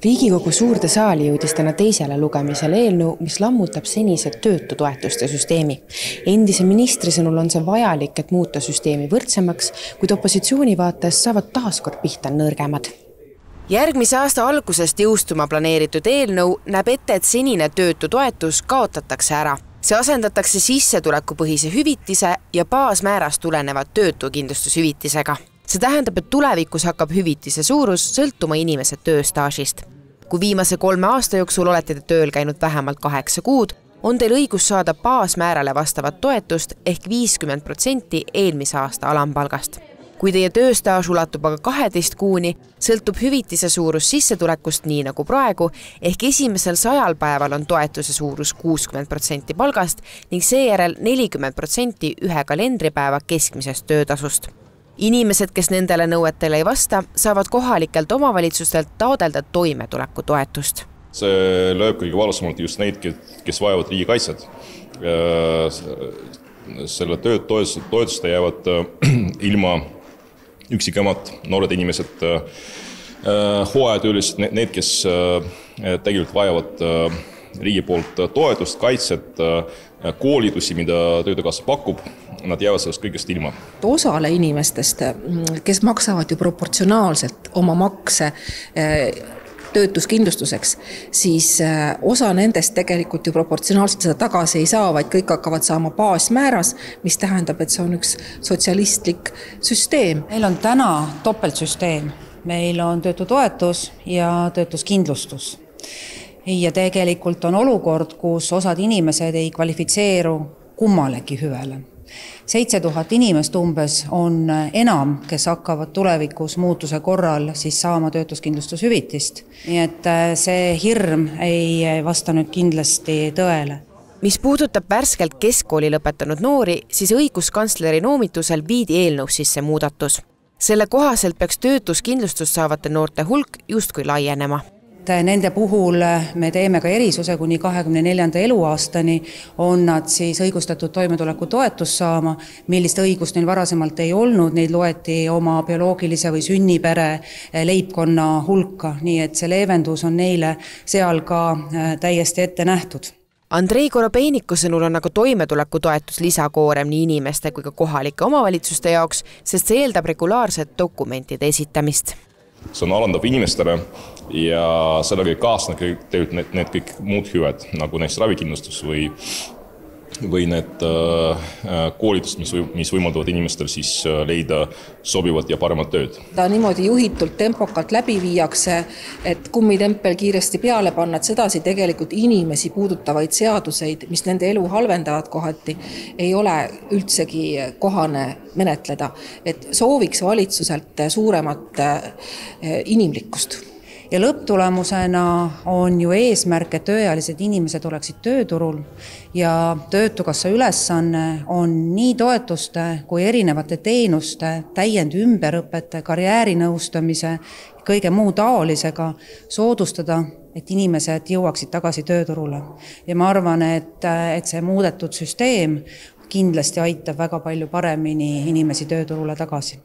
Riigikogu suurde saali jõudis täna teisele lugemisele eelnõu, mis lammutab senise töötutoetuste süsteemi. Endise ministri sõnul on see vajalik, et muuta süsteemi võrdsemaks, kuid opositsiooni vaates saavad taaskord pihta nõrgemad. Järgmise aasta algusest jõustuma planeeritud eelnõu näeb ette, et senine töötutoetus kaotatakse ära. See asendatakse sissetulekupõhise hüvitise ja baasmäärast tuleneva töötukindlustushüvitisega. See tähendab, et tulevikus hakkab hüvitise suurus sõltuma inimese tööstaažist. Kui viimase 3 aasta jooksul olete te tööl käinud vähemalt 8 kuud, on teil õigus saada baasmäärale vastavat toetust ehk 50% eelmise aasta alampalgast. Kui teie tööstaaž ulatub aga 12 kuuni, sõltub hüvitise suurus sissetulekust nii nagu praegu, ehk esimesel 100 päeval on toetuse suurus 60% palgast ning seejärel 40% ühe kalendripäeva keskmisest töötasust. Inimesed, kes nendele nõuetele ei vasta, saavad kohalikelt omavalitsustelt taodelda toimetulekutoetust. See lööb kõige valusamalt just neid, kes vajavad riigikaitset. Selle toetuste jäävad ilma üksikemad, noored inimesed, hooajatöölised, need, kes tegelikult vajavad riigi poolt toetust, kaitset, koolitusi, mida Töötukassa pakub, nad jäävad sellest kõigest ilma. Osale inimestest, kes maksavad ju proportsionaalselt oma makse töötuskindlustuseks, siis osa nendest tegelikult ju proportsionaalselt seda tagasi ei saa, vaid kõik hakkavad saama baasmääras, mis tähendab, et see on üks sotsialistlik süsteem. Meil on täna topeltsüsteem. Meil on töötutoetus ja töötuskindlustus. Ja tegelikult on olukord, kus osad inimesed ei kvalifitseeru kummalegi hüvele. 7000 inimest umbes on enam, kes hakkavad tulevikus muutuse korral siis saama töötuskindlustushüvitist. Nii et see hirm ei vasta nüüd kindlasti tõele. Mis puudutab värskelt keskkooli lõpetanud noori, siis õiguskantsleri noomitusel viidi eelnõus sisse muudatus. Selle kohaselt peaks töötuskindlustust saavate noorte hulk justkui laienema. Nende puhul me teeme ka erisuse kuni 24. eluaastani on nad siis õigustatud toimetuleku toetust saama, millist õigust neil varasemalt ei olnud, neid loeti oma bioloogilise või sünnipere leibkonna hulka, nii et see leevendus on neile seal ka täiesti ette nähtud. Andrei Korobeiniku sõnul on aga toimetuleku toetus lisakoorem nii inimeste kui ka kohalike omavalitsuste jaoks, sest see eeldab regulaarset dokumentide esitamist. See on alandav inimestele ja sellega kaasneb need kõik muud hüved, nagu näiteks ravikindlustus või need koolitust, mis võimaldavad inimestel siis leida sobivat ja paremat tööd. Ta niimoodi juhitult tempokalt läbi viiakse, et kummitempel kiiresti peale panna, et sedasi tegelikult inimesi puudutavaid seaduseid, mis nende elu halvendavad kohati, ei ole üldsegi kohane menetleda. Et sooviks valitsuselt suuremat inimlikkust. Ja lõpptulemusena on ju eesmärk, et tööealised inimesed oleksid tööturul ja Töötukassa ülesanne on nii toetuste kui erinevate teenuste, täiend ümberõpete, karjäärinõustamise, kõige muu taolisega soodustada, et inimesed jõuaksid tagasi tööturule. Ja ma arvan, et see muudetud süsteem kindlasti aitab väga palju paremini inimesi tööturule tagasi.